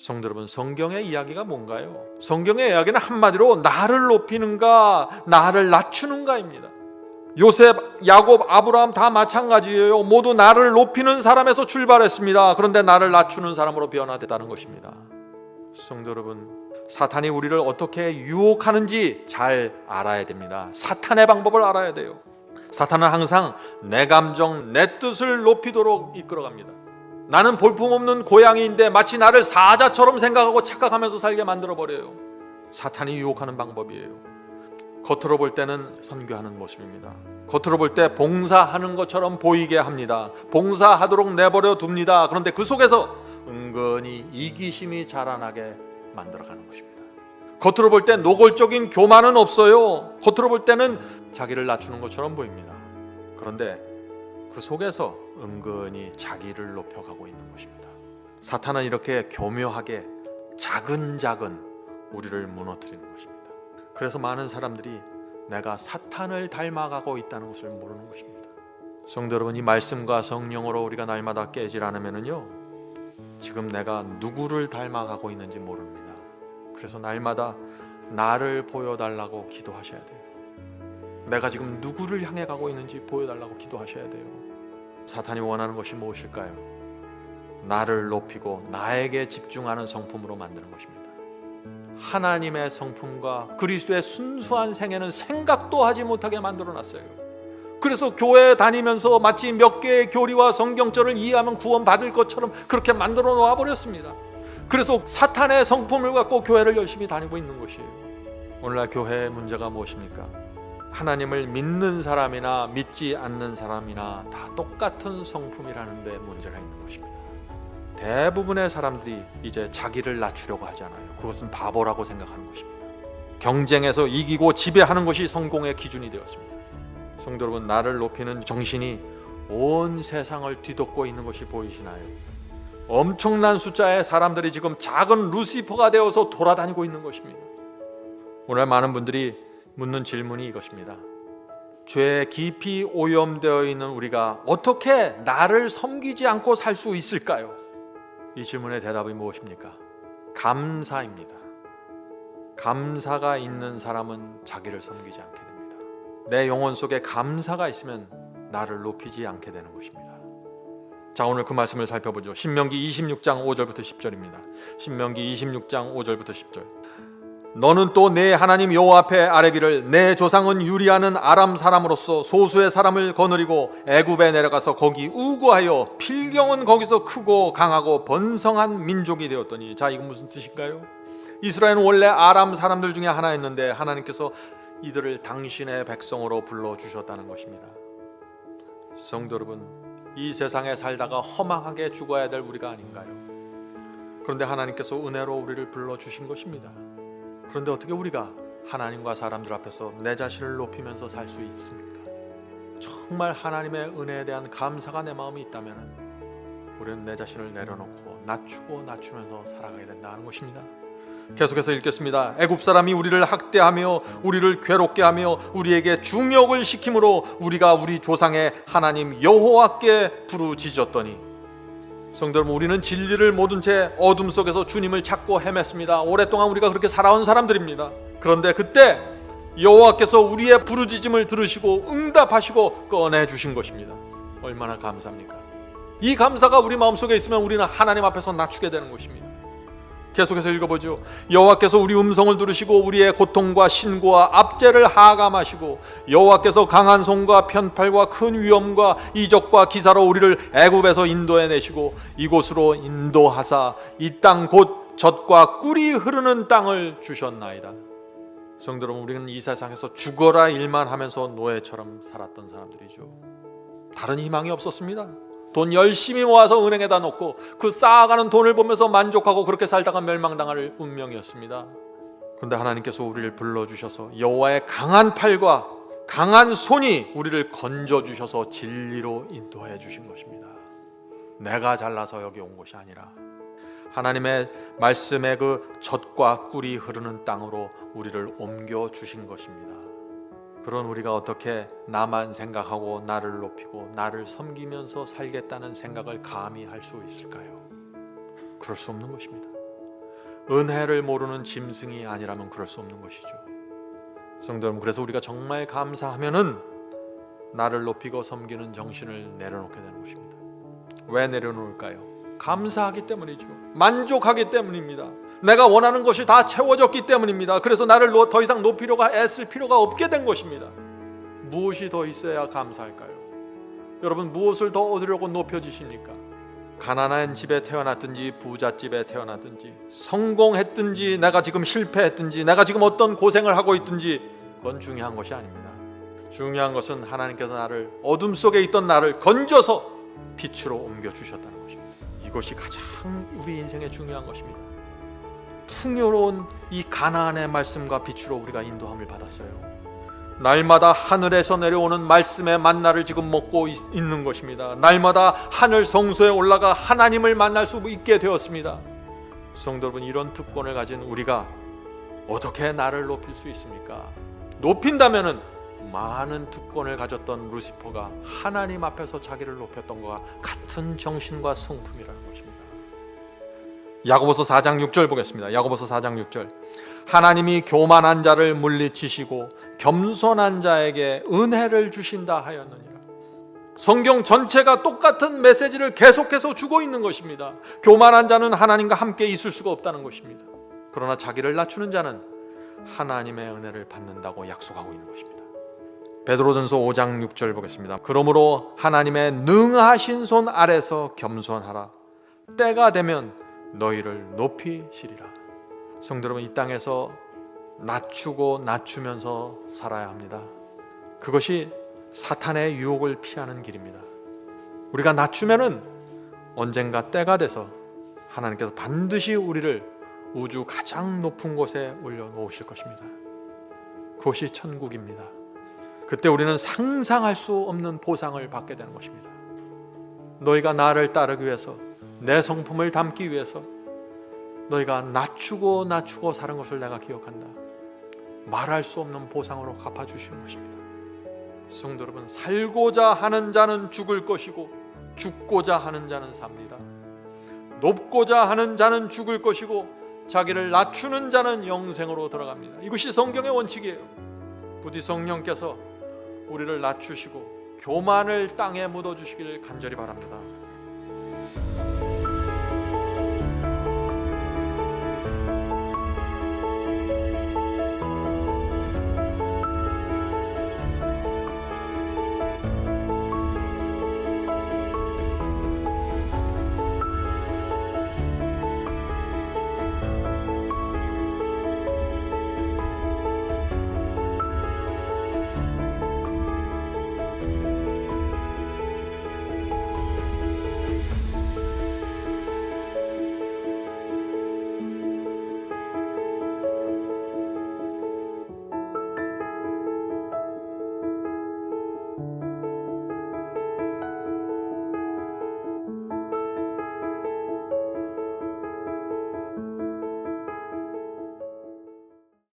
성도 여러분, 성경의 이야기가 뭔가요? 성경의 이야기는 한마디로 나를 높이는가 나를 낮추는가입니다. 요셉, 야곱, 아브라함 다 마찬가지예요. 모두 나를 높이는 사람에서 출발했습니다. 그런데 나를 낮추는 사람으로 변화되다는 것입니다. 성도 여러분, 사탄이 우리를 어떻게 유혹하는지 잘 알아야 됩니다. 사탄의 방법을 알아야 돼요. 사탄은 항상 내 감정, 내 뜻을 높이도록 이끌어갑니다. 나는 볼품없는 고양이인데 마치 나를 사자처럼 생각하고 착각하면서 살게 만들어버려요. 사탄이 유혹하는 방법이에요. 겉으로 볼 때는 선교하는 모습입니다. 겉으로 볼 때 봉사하는 것처럼 보이게 합니다. 봉사하도록 내버려 둡니다. 그런데 그 속에서 은근히 이기심이 자라나게 만들어가는 것입니다. 겉으로 볼 때 노골적인 교만은 없어요. 겉으로 볼 때는 자기를 낮추는 것처럼 보입니다. 그런데 그 속에서 은근히 자기를 높여가고 있는 것입니다. 사탄은 이렇게 교묘하게 자근자근 우리를 무너뜨리는 것입니다. 그래서 많은 사람들이 내가 사탄을 닮아가고 있다는 것을 모르는 것입니다. 성도 여러분, 이 말씀과 성령으로 우리가 날마다 깨질 않으면요, 지금 내가 누구를 닮아가고 있는지 모릅니다. 그래서 날마다 나를 보여달라고 기도하셔야 돼요. 내가 지금 누구를 향해 가고 있는지 보여달라고 기도하셔야 돼요. 사탄이 원하는 것이 무엇일까요? 나를 높이고 나에게 집중하는 성품으로 만드는 것입니다. 하나님의 성품과 그리스도의 순수한 생애는 생각도 하지 못하게 만들어놨어요. 그래서 교회에 다니면서 마치 몇 개의 교리와 성경절을 이해하면 구원받을 것처럼 그렇게 만들어 놓아버렸습니다. 그래서 사탄의 성품을 갖고 교회를 열심히 다니고 있는 것이에요. 오늘날 교회의 문제가 무엇입니까? 하나님을 믿는 사람이나 믿지 않는 사람이나 다 똑같은 성품이라는 데 문제가 있는 것입니다. 대부분의 사람들이 이제 자기를 낮추려고 하잖아요. 그것은 바보라고 생각하는 것입니다. 경쟁에서 이기고 지배하는 것이 성공의 기준이 되었습니다. 성도 여러분, 나를 높이는 정신이 온 세상을 뒤덮고 있는 것이 보이시나요? 엄청난 숫자의 사람들이 지금 작은 루시퍼가 되어서 돌아다니고 있는 것입니다. 오늘 많은 분들이 묻는 질문이 이것입니다. 죄에 깊이 오염되어 있는 우리가 어떻게 나를 섬기지 않고 살 수 있을까요? 이 질문의 대답이 무엇입니까? 감사입니다. 감사가 있는 사람은 자기를 섬기지 않게 됩니다. 내 영혼 속에 감사가 있으면 나를 높이지 않게 되는 것입니다. 자, 오늘 그 말씀을 살펴보죠. 신명기 26장 5절부터 10절입니다. 신명기 26장 5절부터 10절. 너는 또 내 하나님 여호와 앞에 아뢰기를 내 조상은 유리하는 아람 사람으로서 소수의 사람을 거느리고 애굽에 내려가서 거기 우고하여 필경은 거기서 크고 강하고 번성한 민족이 되었더니. 자, 이건 무슨 뜻일까요? 이스라엘은 원래 아람 사람들 중에 하나였는데 하나님께서 이들을 당신의 백성으로 불러주셨다는 것입니다. 성도 여러분, 이 세상에 살다가 허망하게 죽어야 될 우리가 아닌가요? 그런데 하나님께서 은혜로 우리를 불러주신 것입니다. 그런데 어떻게 우리가 하나님과 사람들 앞에서 내 자신을 높이면서 살 수 있습니까? 정말 하나님의 은혜에 대한 감사가 내 마음에 있다면 우리는 내 자신을 내려놓고 낮추면서 살아가야 된다는 것입니다. 계속해서 읽겠습니다. 애굽 사람이 우리를 학대하며 우리를 괴롭게 하며 우리에게 중역을 시킴으로 우리가 우리 조상의 하나님 여호와께 부르짖었더니. 성도 여러분, 우리는 진리를 모든 채 어둠 속에서 주님을 찾고 헤맸습니다. 오랫동안 우리가 그렇게 살아온 사람들입니다. 그런데 그때 여호와께서 우리의 부르짖음을 들으시고 응답하시고 꺼내주신 것입니다. 얼마나 감사합니까? 이 감사가 우리 마음속에 있으면 우리는 하나님 앞에서 낮추게 되는 것입니다. 계속해서 읽어보죠. 여호와께서 우리 음성을 들으시고 우리의 고통과 신고와 압제를 하감하시고 여호와께서 강한 손과 편팔과 큰 위엄과 이적과 기사로 우리를 애굽에서 인도해 내시고 이곳으로 인도하사 이 땅 곧 젖과 꿀이 흐르는 땅을 주셨나이다. 성도 여러분, 우리는 이 세상에서 죽어라 일만 하면서 노예처럼 살았던 사람들이죠. 다른 희망이 없었습니다. 돈 열심히 모아서 은행에다 놓고 그 쌓아가는 돈을 보면서 만족하고 그렇게 살다가 멸망당할 운명이었습니다. 그런데 하나님께서 우리를 불러주셔서 여호와의 강한 팔과 강한 손이 우리를 건져주셔서 진리로 인도해 주신 것입니다. 내가 잘나서 여기 온 것이 아니라 하나님의 말씀의 그 젖과 꿀이 흐르는 땅으로 우리를 옮겨주신 것입니다. 그런 우리가 어떻게 나만 생각하고 나를 높이고 나를 섬기면서 살겠다는 생각을 감히 할 수 있을까요? 그럴 수 없는 것입니다. 은혜를 모르는 짐승이 아니라면 그럴 수 없는 것이죠. 성도 여러분, 그래서 우리가 정말 감사하면은 나를 높이고 섬기는 정신을 내려놓게 되는 것입니다. 왜 내려놓을까요? 감사하기 때문이죠. 만족하기 때문입니다. 내가 원하는 것이 다 채워졌기 때문입니다. 그래서 나를 더 이상 높이려고 애쓸 필요가 없게 된 것입니다. 무엇이 더 있어야 감사할까요? 여러분, 무엇을 더 얻으려고 높여지십니까? 가난한 집에 태어났든지 부잣집에 태어났든지, 성공했든지 내가 지금 실패했든지, 내가 지금 어떤 고생을 하고 있든지, 그건 중요한 것이 아닙니다. 중요한 것은 하나님께서 나를, 어둠 속에 있던 나를 건져서 빛으로 옮겨주셨다는 것입니다. 이것이 가장 우리 인생에 중요한 것입니다. 풍요로운 이 가나안의 말씀과 빛으로 우리가 인도함을 받았어요. 날마다 하늘에서 내려오는 말씀의 만나를 지금 먹고 있는 것입니다. 날마다 하늘 성소에 올라가 하나님을 만날 수 있게 되었습니다. 성도 여러분, 이런 특권을 가진 우리가 어떻게 나를 높일 수 있습니까? 높인다면은 많은 특권을 가졌던 루시퍼가 하나님 앞에서 자기를 높였던 것과 같은 정신과 성품이라는 것입니다. 야고보서 4장 6절 보겠습니다. 야고보서 4장 6절. 하나님이 교만한 자를 물리치시고 겸손한 자에게 은혜를 주신다 하였느니라. 성경 전체가 똑같은 메시지를 계속해서 주고 있는 것입니다. 교만한 자는 하나님과 함께 있을 수가 없다는 것입니다. 그러나 자기를 낮추는 자는 하나님의 은혜를 받는다고 약속하고 있는 것입니다. 베드로전서 5장 6절 보겠습니다. 그러므로 하나님의 능하신 손 아래서 겸손하라. 때가 되면 너희를 높이시리라. 성도 여러분, 이 땅에서 낮추고 낮추면서 살아야 합니다. 그것이 사탄의 유혹을 피하는 길입니다. 우리가 낮추면은 언젠가 때가 돼서 하나님께서 반드시 우리를 우주 가장 높은 곳에 올려놓으실 것입니다. 그것이 천국입니다. 그때 우리는 상상할 수 없는 보상을 받게 되는 것입니다. 너희가 나를 따르기 위해서, 내 성품을 담기 위해서 너희가 낮추고 사는 것을 내가 기억한다. 말할 수 없는 보상으로 갚아주시는 것입니다. 성도 여러분, 살고자 하는 자는 죽을 것이고 죽고자 하는 자는 삽니다. 높고자 하는 자는 죽을 것이고 자기를 낮추는 자는 영생으로 들어갑니다. 이것이 성경의 원칙이에요. 부디 성령께서 우리를 낮추시고 교만을 땅에 묻어주시기를 간절히 바랍니다.